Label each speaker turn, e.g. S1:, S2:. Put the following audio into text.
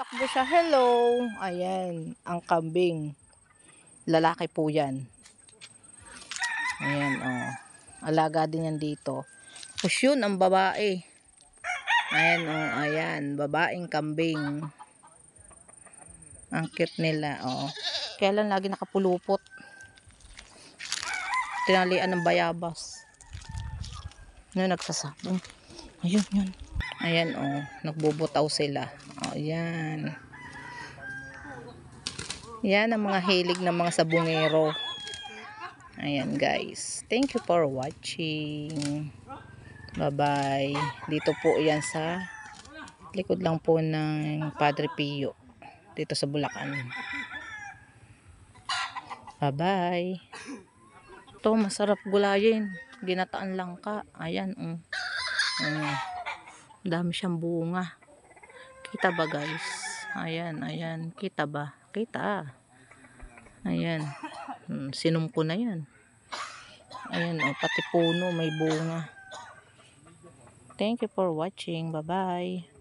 S1: Tumatakbo siya. Hello. Ayan, ang kambing. Lalaki po yan. Ayan, oh. Alaga din yan dito. Tapos yun, ang babae. Ayan, oh. Ayan, babaeng kambing. Ang cute nila, oh. Kaya lang lagi nakapulupot. Tinalian ng bayabas. Nagsasabong. Ayun, yun. Ayan, oh. Nagbubutaw sila. Oh, ayan. Yan ang mga hilig ng mga sabungero. Ayan, guys. Thank you for watching. Bye-bye. Dito po yan sa likod lang po ng Padre Pio. Dito sa Bulacan. Bye-bye. Ito, masarap gulayin. Ginataan langka. Ayan, dami siyang bunga. Kita ba, guys? Ayan, ayan. Kita ba? Kita. Ayan. Sinumpo na yan. Ayan, oh, pati puno may bunga. Thank you for watching. Bye-bye.